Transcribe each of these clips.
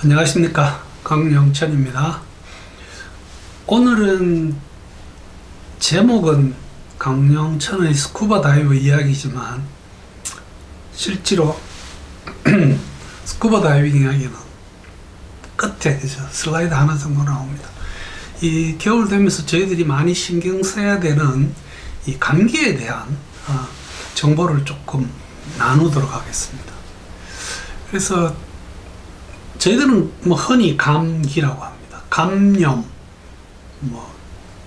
안녕하십니까, 강영천입니다. 오늘은 제목은 강영천의 스쿠버 다이브 이야기지만 실제로 스쿠버 다이빙 이야기는 끝에 슬라이드 하나 정도 나옵니다. 이 겨울 되면서 저희들이 많이 신경 써야 되는 이 감기에 대한 정보를 조금 나누도록 하겠습니다. 그래서 저희들은 흔히 감기라고 합니다. 감염,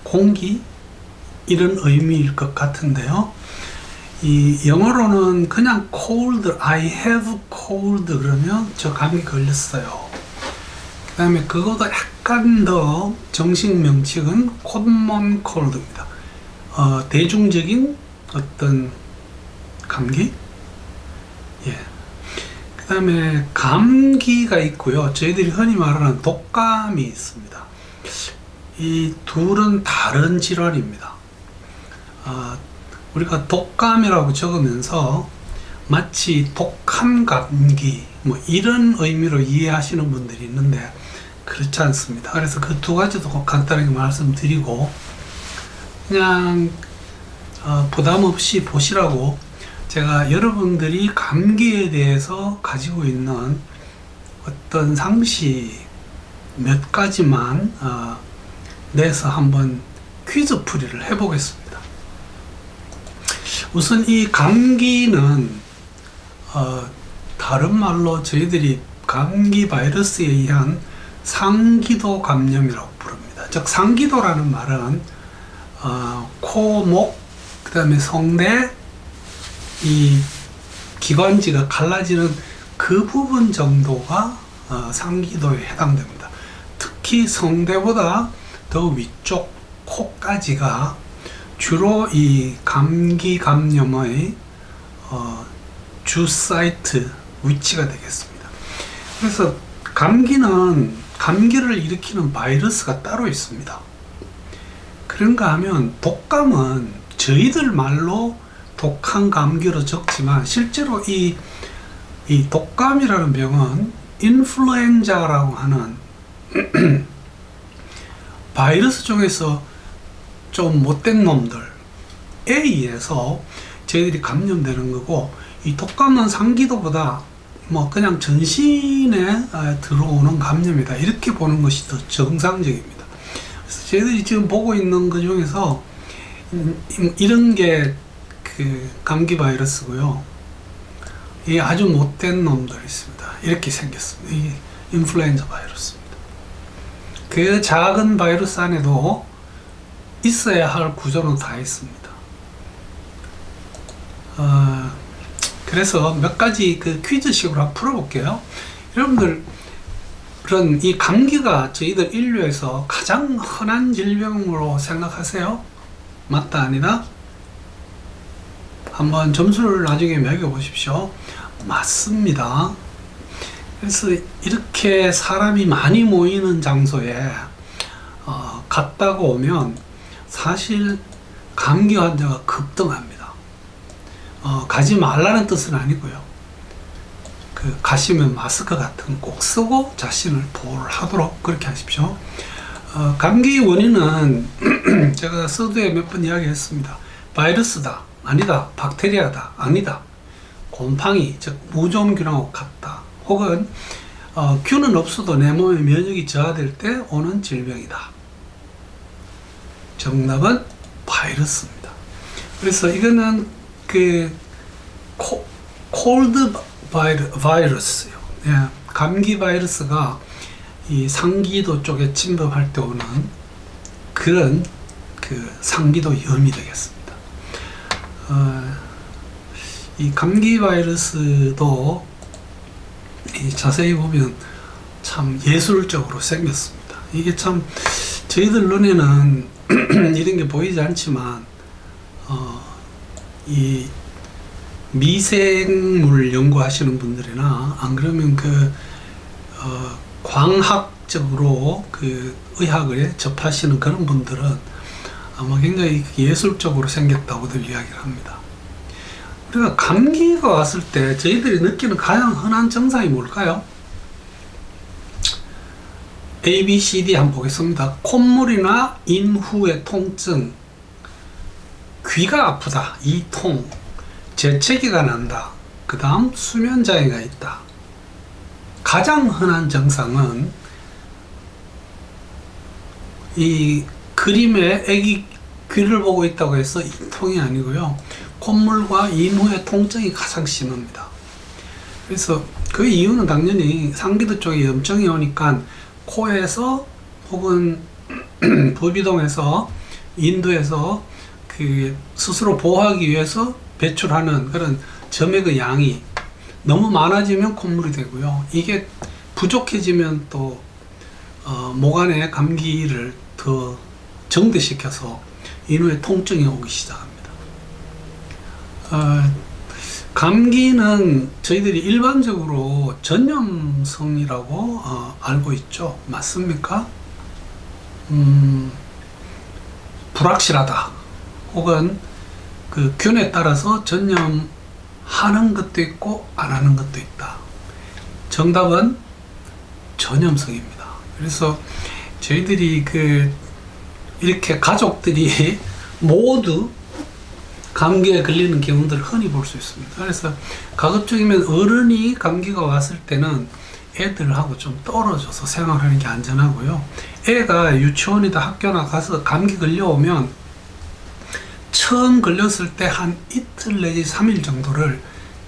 공기 이런 의미일 것 같은데요. 이 영어로는 그냥 cold, I have cold 그러면 저 감기 걸렸어요. 그 다음에 그거보다 약간 더 정식 명칭은 common cold입니다. 대중적인 어떤 감기? 예. 그 다음에 감기가 있고요. 저희들이 흔히 말하는 독감이 있습니다. 이 둘은 다른 질환입니다. 우리가 독감이라고 적으면서 마치 독한 감기 이런 의미로 이해하시는 분들이 있는데 그렇지 않습니다. 그래서 그 두 가지도 간단하게 말씀드리고 그냥 부담 없이 보시라고 제가 여러분들이 감기에 대해서 가지고 있는 어떤 상식 몇 가지만 내서 한번 퀴즈 풀이를 해보겠습니다. 우선 이 감기는 다른 말로 저희들이 감기 바이러스에 의한 상기도 감염이라고 부릅니다. 즉 상기도라는 말은 코, 목, 그 다음에 성대 이 기관지가 갈라지는 그 부분 정도가 상기도에 해당됩니다. 특히 성대보다 더 위쪽 코까지가 주로 이 감기 감염의 주 사이트 위치가 되겠습니다. 그래서 감기를 일으키는 바이러스가 따로 있습니다. 그런가 하면 독감은 저희들 말로 독한 감기로 적지만 실제로 이 독감이라는 병은 인플루엔자라고 하는 바이러스 중에서 좀 못된 놈들에 의해서 저희들이 감염되는 거고, 이 독감은 상기도보다 그냥 전신에 들어오는 감염이다 이렇게 보는 것이 더 정상적입니다. 그래서 저희들이 지금 보고 있는 것 중에서 이런 게 그 감기 바이러스고요. 이 아주 못된 놈들이 있습니다. 이렇게 생겼습니다. 이게 인플루엔자 바이러스입니다. 그 작은 바이러스 안에도 있어야 할 구조는 다 있습니다. 그래서 몇 가지 그 퀴즈식으로 한번 풀어볼게요. 여러분들은 이 감기가 저희들 인류에서 가장 흔한 질병으로 생각하세요? 맞다, 아니다? 한번 점수를 나중에 매겨보십시오. 맞습니다. 그래서 이렇게 사람이 많이 모이는 장소에 갔다가 오면 사실 감기 환자가 급등합니다. 가지 말라는 뜻은 아니고요. 가시면 마스크 같은 거 꼭 쓰고 자신을 보호를 하도록 그렇게 하십시오. 감기 원인은 제가 서두에 몇 번 이야기했습니다. 바이러스다. 아니다. 박테리아다. 아니다. 곰팡이, 즉 무좀균하고 같다. 혹은 균은 없어도 내 몸의 면역이 저하될 때 오는 질병이다. 정답은 바이러스입니다. 그래서 이거는 콜드 바이러스요. 예, 감기 바이러스가 이 상기도 쪽에 침범할 때 오는 그런 상기도염이 되겠습니다. 이 감기 바이러스도 자세히 보면 참 예술적으로 생겼습니다. 이게 참 저희들 눈에는 이런 게 보이지 않지만 이 미생물 연구하시는 분들이나 안 그러면 광학적으로 의학을 접하시는 그런 분들은 아마 굉장히 예술적으로 생겼다고들 이야기를 합니다. 우리가 감기가 왔을 때 저희들이 느끼는 가장 흔한 증상이 뭘까요? A, B, C, D 한번 보겠습니다. 콧물이나 인후의 통증, 귀가 아프다, 이통, 재채기가 난다, 그 다음 수면장애가 있다. 가장 흔한 증상은 이 그림에 애기 귀를 보고 있다고 해서 이통이 아니고요, 콧물과 인후의 통증이 가장 심합니다. 그래서 그 이유는 당연히 상기도 쪽에 염증이 오니까 코에서 혹은 부비동에서 인두에서 그 스스로 보호하기 위해서 배출하는 그런 점액의 양이 너무 많아지면 콧물이 되고요. 이게 부족해지면 또 목 안에 감기를 더 정대시켜서 인후에 통증이 오기 시작합니다. 감기는 저희들이 일반적으로 전염성이라고 알고 있죠. 맞습니까? 불확실하다, 혹은 그 균에 따라서 전염하는 것도 있고 안 하는 것도 있다. 정답은 전염성입니다. 그래서 저희들이 이렇게 가족들이 모두 감기에 걸리는 경우들을 흔히 볼 수 있습니다. 그래서 가급적이면 어른이 감기가 왔을 때는 애들하고 좀 떨어져서 생활하는 게 안전하고요. 애가 유치원이다 학교나 가서 감기 걸려오면 처음 걸렸을 때 한 이틀 내지 3일 정도를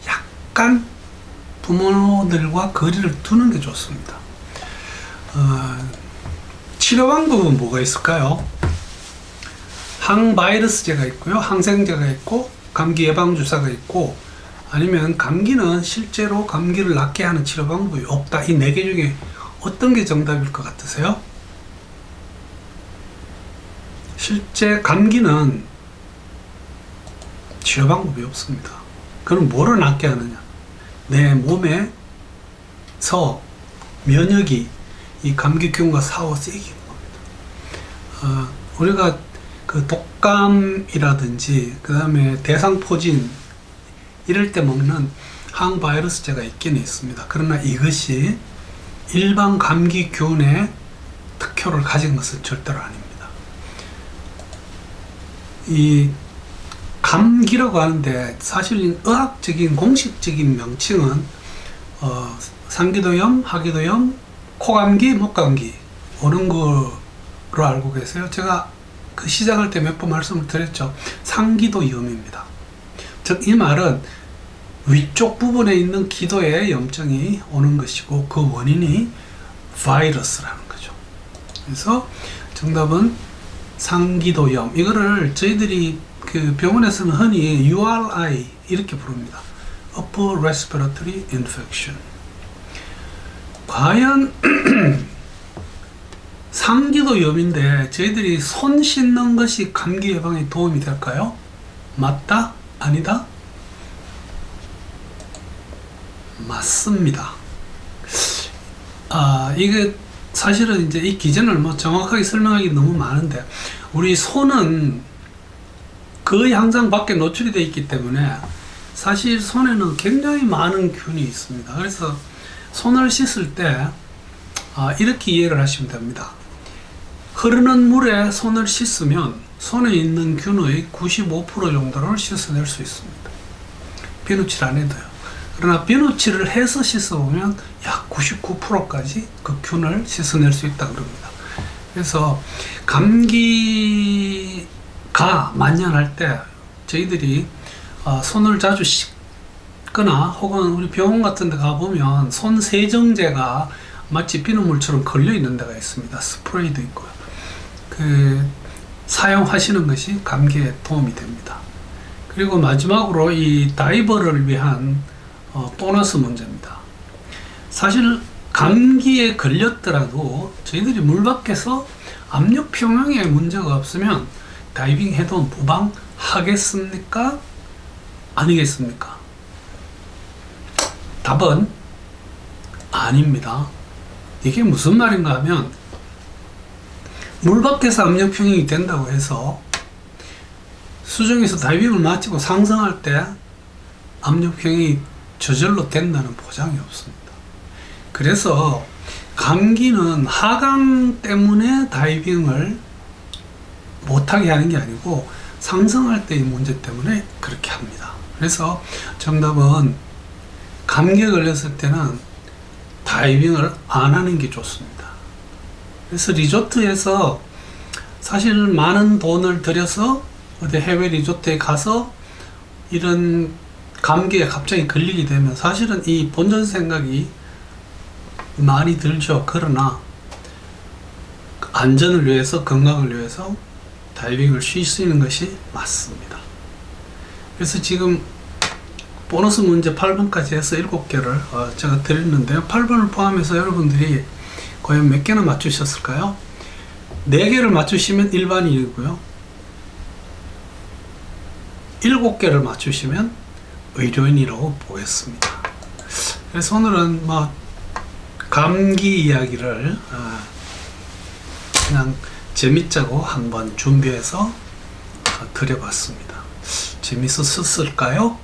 약간 부모들과 거리를 두는 게 좋습니다. 치료 방법은 뭐가 있을까요? 항바이러스제가 있고요, 항생제가 있고, 감기 예방주사가 있고, 아니면 감기는 실제로 감기를 낫게 하는 치료 방법이 없다. 이 4개 중에 어떤 게 정답일 것 같으세요? 실제 감기는 치료 방법이 없습니다. 그럼 뭐를 낫게 하느냐? 내 몸에서 면역이 이 감기균과 싸워 이기는 겁니다. 우리가 그 독감이라든지 그 다음에 대상포진 이럴 때 먹는 항바이러스제가 있긴 있습니다. 그러나 이것이 일반 감기균의 특효를 가진 것은 절대로 아닙니다. 이 감기라고 하는데 사실 의학적인 공식적인 명칭은 상기도염, 하기도염, 코감기, 목감기 오는 거로 알고 계세요. 제가 그 시작할 때 몇 번 말씀을 드렸죠. 상기도염입니다. 즉 이 말은 위쪽 부분에 있는 기도에 염증이 오는 것이고 그 원인이 바이러스라는 거죠. 그래서 정답은 상기도염. 이거를 저희들이 그 병원에서는 흔히 URI 이렇게 부릅니다. Upper Respiratory Infection. 과연 상기도염인데 저희들이 손 씻는 것이 감기 예방에 도움이 될까요? 맞다? 아니다? 맞습니다. 이게 사실은 이제 이 기준을 뭐 정확하게 설명하기 너무 많은데, 우리 손은 거의 항상 밖에 노출이 되어 있기 때문에 사실 손에는 굉장히 많은 균이 있습니다. 그래서 손을 씻을 때 이렇게 이해를 하시면 됩니다. 흐르는 물에 손을 씻으면 손에 있는 균의 95% 정도를 씻어낼 수 있습니다. 비누칠 안 해도요. 그러나 비누칠을 해서 씻어보면 약 99%까지 그 균을 씻어낼 수 있다고 합니다. 그래서 감기가 만연할 때 저희들이 손을 자주 씻거나 혹은 우리 병원 같은 데 가보면 손 세정제가 마치 비눗물처럼 걸려 있는 데가 있습니다. 스프레이도 있고요. 사용하시는 것이 감기에 도움이 됩니다. 그리고 마지막으로 이 다이버를 위한 보너스 문제입니다. 사실 감기에 걸렸더라도 저희들이 물 밖에서 압력 평형에 문제가 없으면 다이빙 해도 무방하겠습니까? 아니겠습니까? 답은 아닙니다. 이게 무슨 말인가 하면, 물 밖에서 압력 평형이 된다고 해서 수중에서 다이빙을 마치고 상승할 때 압력 평형이 저절로 된다는 보장이 없습니다. 그래서 감기는 하강 때문에 다이빙을 못하게 하는 게 아니고 상승할 때의 문제 때문에 그렇게 합니다. 그래서 정답은 감기에 걸렸을 때는 다이빙을 안 하는 게 좋습니다. 그래서 리조트에서 사실 많은 돈을 들여서 어디 해외 리조트에 가서 이런 감기에 갑자기 걸리게 되면 사실은 이 본전 생각이 많이 들죠. 그러나 안전을 위해서, 건강을 위해서 다이빙을 쉴 수 있는 것이 맞습니다. 그래서 지금 보너스 문제 8번까지 해서 7개를 제가 드렸는데요. 8번을 포함해서 여러분들이 과연 몇 개나 맞추셨을까요? 4개를 맞추시면 일반인이고요. 7개를 맞추시면 의료인이라고 보겠습니다. 그래서 오늘은 뭐 감기 이야기를 그냥 재밌자고 한번 준비해서 드려봤습니다. 재밌었을까요?